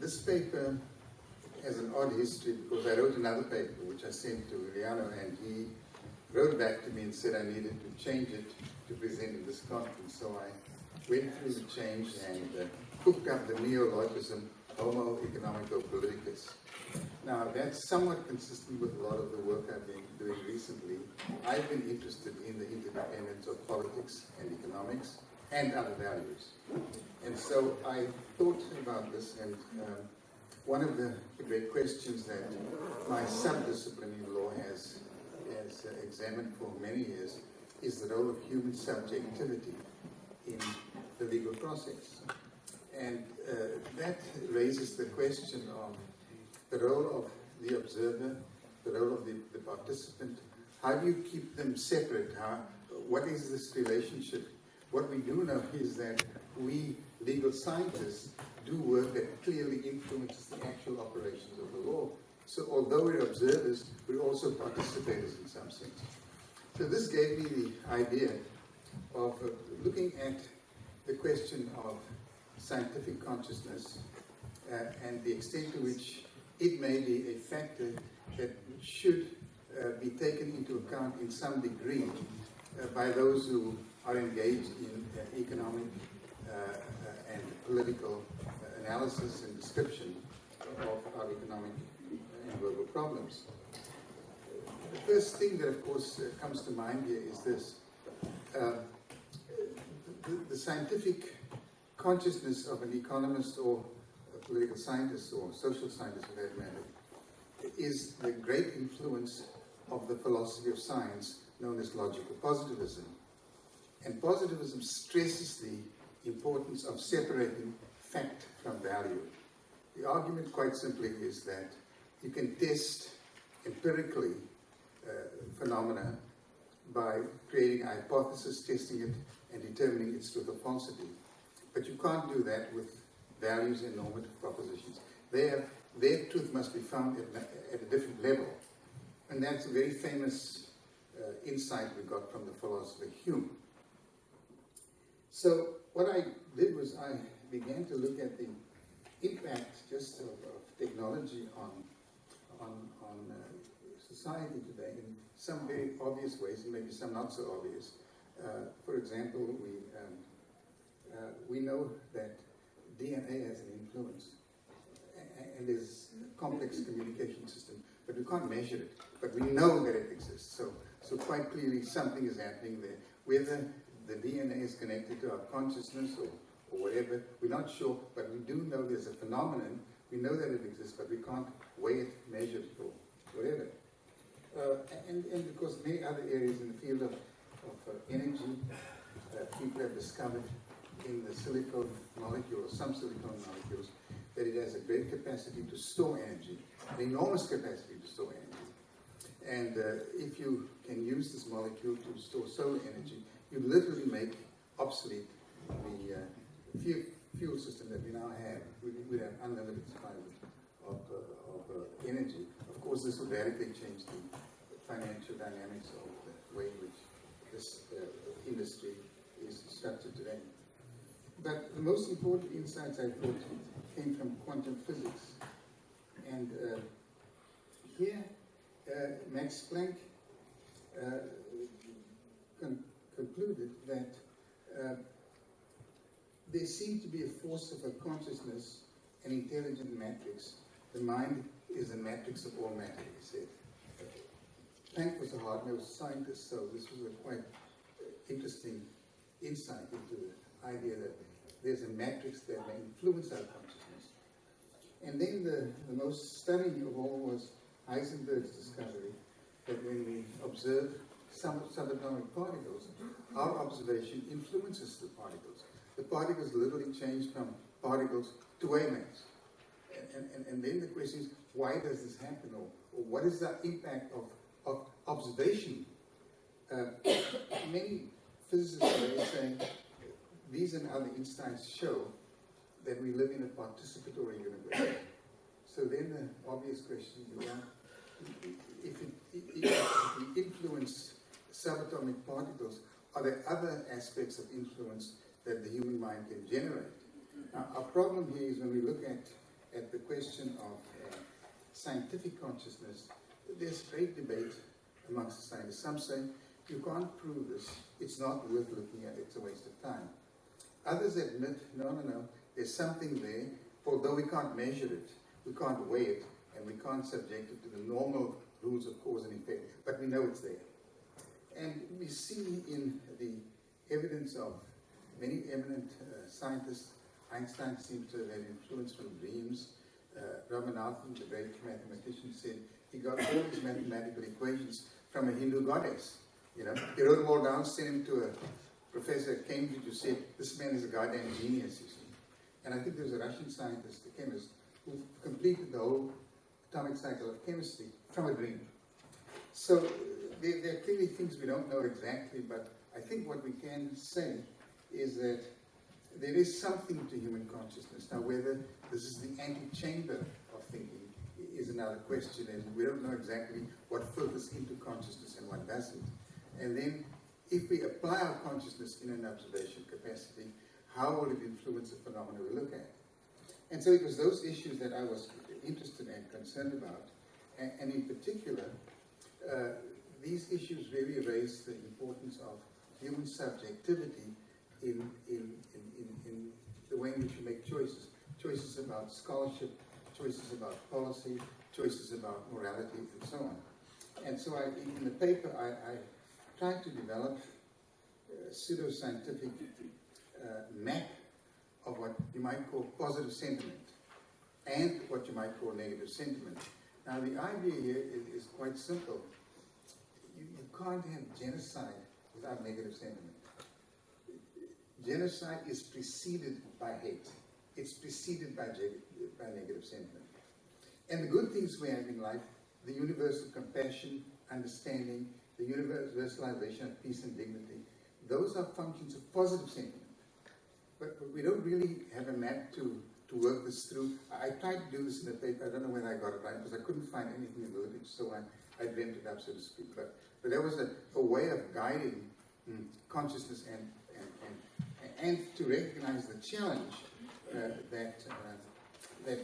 This paper has an odd history because I wrote another paper which I sent to Riano, and he wrote back to me and said I needed to change it to present in this conference. So I went through the change and cooked up the neologism Homoeconomico-politicus. Now that's somewhat consistent with a lot of the work I've been doing recently. I've been interested in the interdependence of politics and economics and other values. And so I thought about this, and one of the great questions that my subdiscipline in law has examined for many years is the role of human subjectivity in the legal process. And that raises the question of the role of the observer, the role of the participant. How do you keep them separate? What is this relationship? What we do know is that we legal scientists do work that clearly influences the actual operations of the law. So although we're observers, we're also participators in some sense. So this gave me the idea of looking at the question of scientific consciousness and the extent to which it may be a factor that should be taken into account in some degree by those who are engaged in economic and political analysis and description of our economic and global problems. The first thing that, of course, comes to mind here is this. The scientific consciousness of an economist or a political scientist or social scientist, for that matter, is the great influence of the philosophy of science known as logical positivism. And positivism stresses the importance of separating fact from value. The argument, quite simply, is that you can test empirically phenomena by creating a hypothesis, testing it, and determining its truth or falsity. But you can't do that with values and normative propositions. Their truth must be found at a different level. And that's a very famous insight we got from the philosopher Hume. So what I did was I began to look at the impact just of technology on society today in some very obvious ways, and maybe some not so obvious. For example, we know that DNA has an influence, and there's a complex communication system, but we can't measure it. But we know that it exists. So quite clearly something is happening there. Whether the DNA is connected to our consciousness or whatever, we're not sure, but we do know there's a phenomenon. We know that it exists, but we can't weigh it, measure it, or whatever. And of course, many other areas in the field of energy, people have discovered in the silicon molecule, or some silicon molecules, that it has a great capacity to store energy, an enormous capacity to store energy. And if you can use this molecule to store solar energy, you literally make obsolete the fuel system that we now have. We have unlimited supply of energy. Of course, this will radically change the financial dynamics of the way in which this industry is structured today. But the most important insights I thought came from quantum physics. And here, Max Planck concluded that there seemed to be a force of a consciousness, an intelligent matrix. The mind is a matrix of all matter, he said. Planck was a hard-nosed scientist, so this was a quite interesting insight into the idea that there's a matrix that may influence our consciousness. And then the most stunning of all was Heisenberg's discovery that when we observe some subatomic particles, our observation influences the particles. The particles literally change from particles to wavelengths. And then the question is, why does this happen? Or what is the impact of observation? Many physicists are saying these and other insights show that we live in a participatory universe. So then the obvious question is, if we influence subatomic particles, are there other aspects of influence that the human mind can generate? Now, our problem here is when we look at the scientific consciousness, there's great debate amongst the scientists. Some say, you can't prove this, it's not worth looking at, it's a waste of time. Others admit, no, there's something there, although we can't measure it, we can't weigh it, and we can't subject it to the normal rules of cause and effect, but we know it's there. And we see in the evidence of many eminent scientists. Einstein seems to have had influence from dreams. Ramanathan, the great mathematician, said he got all his mathematical equations from a Hindu goddess. You know, he wrote them all down, sent them to a professor at Cambridge who said, this man is a goddamn genius, you see. And I think there was a Russian scientist, a chemist, who completed the whole atomic cycle of chemistry from a dream. So there are clearly things we don't know exactly, but I think what we can say is that there is something to human consciousness. Now, whether this is the antechamber of thinking is another question, and we don't know exactly what filters into consciousness and what doesn't. And then, if we apply our consciousness in an observation capacity, how will it influence the phenomena we look at? And so it was those issues that I was interested and concerned about, and in particular, these issues really raise the importance of human subjectivity in the way in which we make choices. Choices about scholarship, choices about policy, choices about morality, and so on. And so in the paper, I tried to develop a pseudo-scientific map of what you might call positive sentiment and what you might call negative sentiment. Now, the idea here is quite simple. You can't have genocide without negative sentiment. Genocide is preceded by hate. It's preceded by negative sentiment. And the good things we have in life, the universal compassion, understanding, the universalization of peace and dignity, those are functions of positive sentiment. But we don't really have a map to work this through. I tried to do this in the paper. I don't know whether I got it right, because I couldn't find anything in the literature, so I dreamt it up, so to speak. But there was a way of guiding consciousness and to recognize the challenge that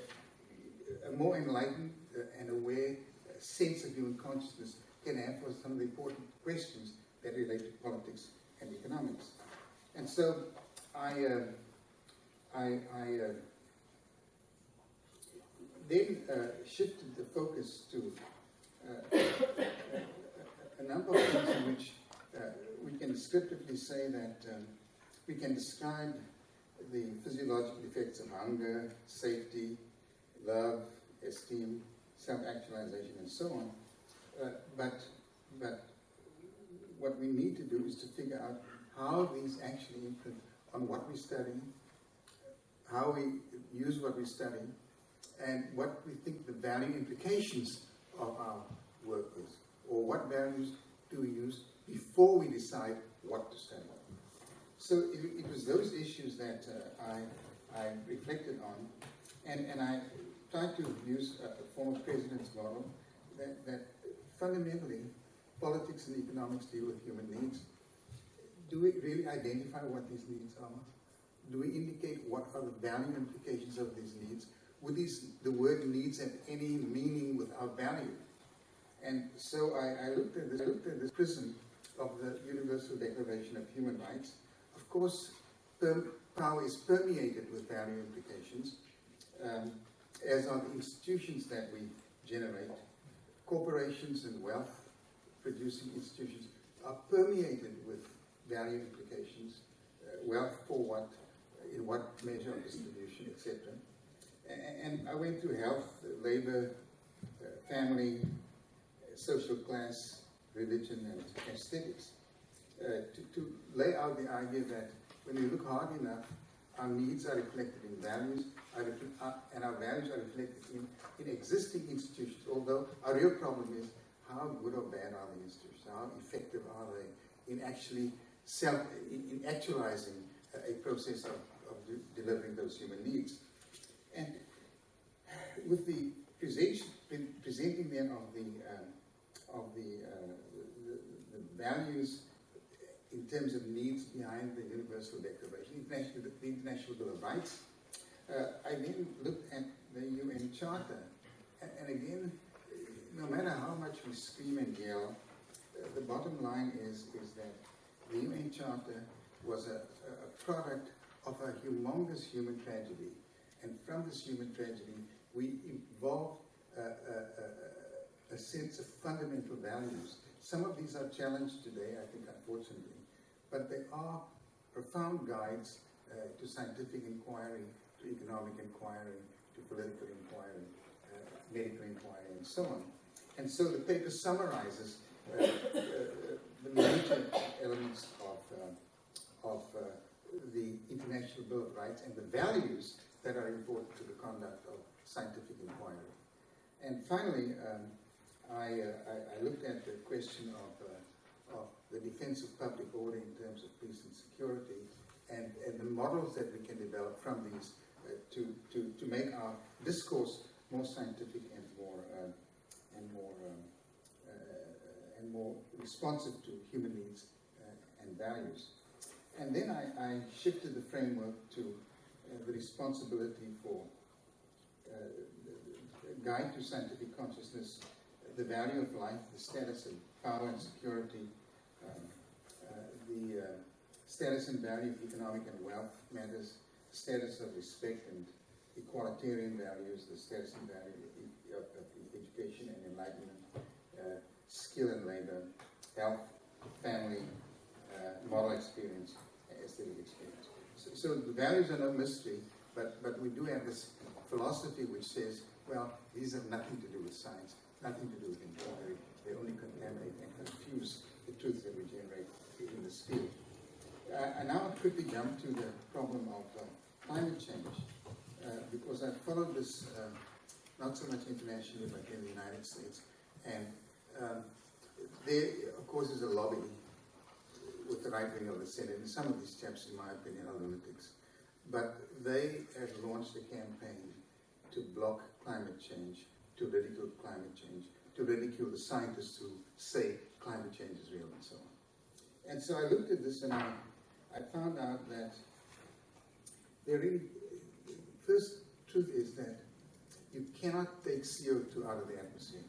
a more enlightened and aware sense of human consciousness can have for some of the important questions that relate to politics and economics. And so I then shifted the focus to a number of things in which we can descriptively say that we can describe the physiological effects of hunger, safety, love, esteem, self-actualization, and so on. But what we need to do is to figure out how these actually imprint on what we study, how we use what we study, and what we think the value implications of our work is, or what values do we use before we decide what to study. So it was those issues that I reflected on, and I tried to use a former president's model that fundamentally politics and economics deal with human needs. Do we really identify what these needs are? Do we indicate what are the value implications of these needs? Would the word needs have any meaning without value? And so I looked at this prism of the Universal Declaration of Human Rights. Of course, power is permeated with value implications, as are the institutions that we generate. Corporations and wealth-producing institutions are permeated with value implications. Wealth for what, in what measure of distribution, etc. And I went through health, labor, family, social class, religion, and aesthetics to lay out the idea that when we look hard enough, our needs are reflected in values, and our values are reflected in existing institutions, although our real problem is how good or bad are the institutions, how effective are they in actually in actualizing a process of delivering those human needs. And with the presenting then of the values in terms of needs behind the Universal Declaration, the International Bill of Rights, I then looked at the UN Charter And again, no matter how much we scream and yell, the bottom line is that the UN Charter was a product of a humongous human tragedy. And from this human tragedy, we evolved a sense of fundamental values. Some of these are challenged today, I think, unfortunately, but they are profound guides to scientific inquiry, to economic inquiry, to political inquiry, medical inquiry, and so on. And so the paper summarizes the major elements of the International Bill of Rights and the values that are important to the conduct of scientific inquiry. And finally, I looked at the question of the defense of public order in terms of peace and security, and the models that we can develop from these to make our discourse more scientific and more responsive to human needs and values. And then I shifted the framework to the responsibility for guide to scientific consciousness, the value of life, the status of power and security, the status and value of economic and wealth matters, the status of respect and equalitarian values, the status and value of education and enlightenment, skill and labor, health, family, moral experience, aesthetic experience. So the values are no mystery, but we do have this philosophy which says, well, these have nothing to do with science, nothing to do with inquiry. They only contaminate and confuse the truth that we generate in this field. I now quickly jump to the problem of climate change, because I've followed this not so much internationally, but in the United States. And there, of course, is a lobby with the right wing of the Senate, and some of these chaps, in my opinion, are lunatics. But they have launched a campaign to block climate change, to ridicule climate change, to ridicule the scientists who say climate change is real, and so on. And so I looked at this, and I found out that there really, first truth is that you cannot take CO2 out of the atmosphere.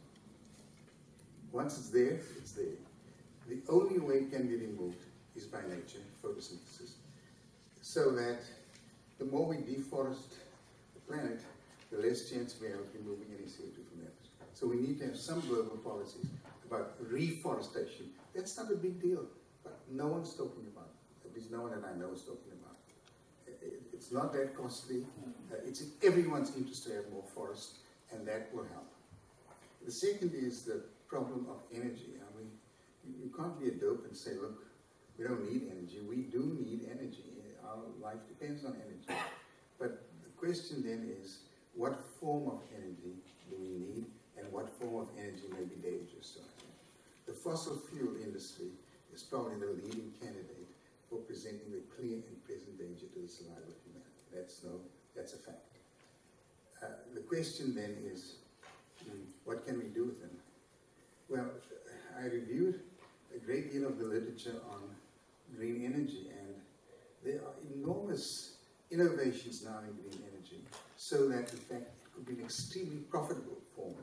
Once it's there, it's there. The only way it can be removed is by nature, photosynthesis. So that the more we deforest the planet, the less chance we have of removing any CO2 from the atmosphere. So we need to have some global policies about reforestation. That's not a big deal, but no one's talking about it. At least no one that I know is talking about it. It's not that costly. It's in everyone's interest to have more forests, and that will help. The second is the problem of energy. I mean, you can't be a dope and say, look, we don't need energy. We do need energy. Our life depends on energy. But the question then is, what form of energy do we need, and what form of energy may be dangerous to us? The fossil fuel industry is probably the leading candidate for presenting the clear and present danger to the survival of humanity. That's a fact. The question then is, what can we do with them? Well, I reviewed a great deal of the literature on green energy, and there are enormous innovations now in green energy, so that in fact it could be an extremely profitable form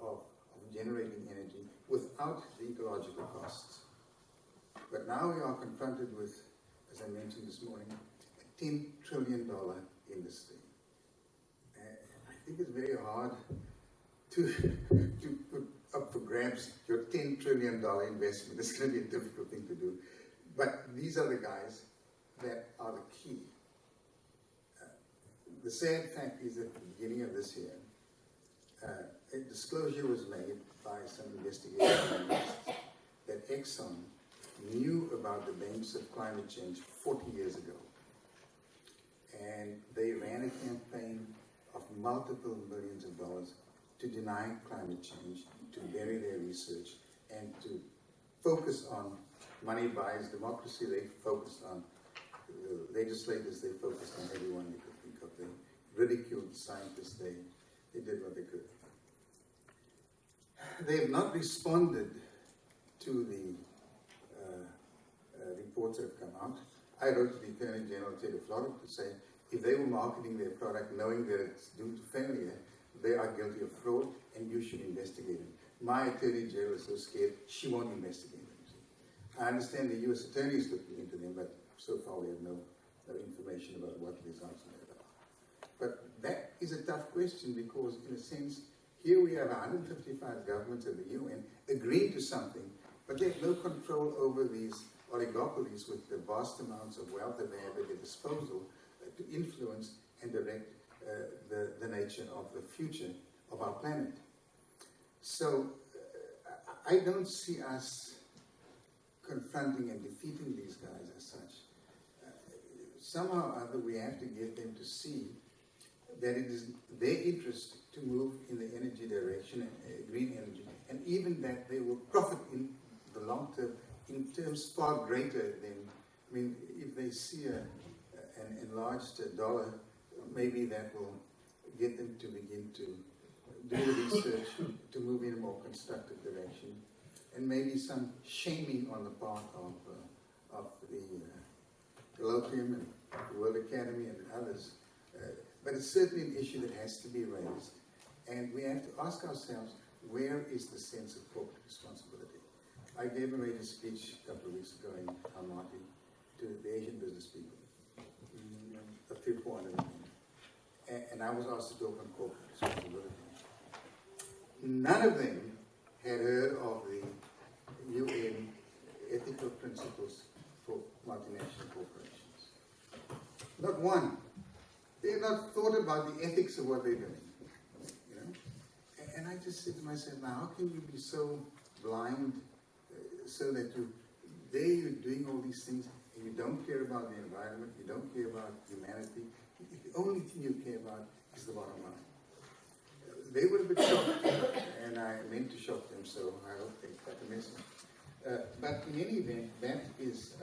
of generating energy without the ecological costs. But now we are confronted with, as I mentioned this morning, a $10 trillion industry. I think it's very hard to put up for grabs your $10 trillion investment. It's going to be a difficult thing to do. But these are the guys that are the key. The sad fact is that at the beginning of this year, a disclosure was made by some investigators that Exxon knew about the dangers of climate change 40 years ago. And they ran a campaign of multiple millions of dollars to deny climate change, to bury their research, and to focus on money buys democracy. They focused on the legislators, they focused on everyone they could think of. They ridiculed the scientists, they did what they could. They have not responded to the reports that have come out. I wrote to the Attorney General to say if they were marketing their product knowing that it's doomed to failure, they are guilty possibility of fraud, and you should investigate it. My attorney general is so scared, she won't investigate them. I understand the U.S. attorney is looking into them, but so far we have no information about what the results are about. But that is a tough question because, in a sense, here we have 155 governments of the UN agreeing to something, but they have no control over these oligopolies with the vast amounts of wealth that they have at their disposal to influence and direct the nature of the future of our planet. So I don't see us confronting and defeating these guys as such. Somehow or other we have to get them to see that it is their interest to move in the energy direction, green energy, and even that they will profit in the long term in terms far greater than, I mean, if they see an enlarged dollar, maybe that will get them to begin to do the research to move in a more constructive direction, and maybe some shaming on the part of the Colloquium and the World Academy and others. But it's certainly an issue that has to be raised, and we have to ask ourselves, where is the sense of corporate responsibility? I gave a major speech a couple of weeks ago in Almaty to the Asian business people, a few 400 of them, and I was asked to talk on corporate responsibility. None of them had heard of the UN ethical principles for multinational corporations. Not one. They had not thought about the ethics of what they're doing. You know? And I just said to myself, now how can you be so blind so that you're doing all these things and you don't care about the environment, you don't care about humanity. The only thing you care about is the bottom line. They were a bit shocked, and I meant to shock them, so I hope they got the message. But in any event, that is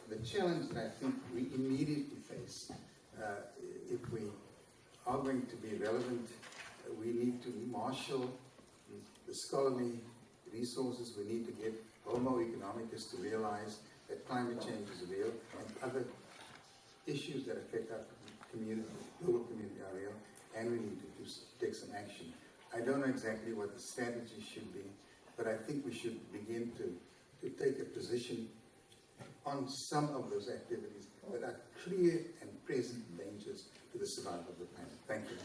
the challenge that I think we immediately face. If we are going to be relevant, we need to marshal the scholarly resources. We need to get Homoeconomicus to realize that climate change is real and other issues that affect our community, global community are real, and we need to take some action. I don't know exactly what the strategy should be, but I think we should begin to take a position on some of those activities that are clear and present dangers to the survival of the planet. Thank you.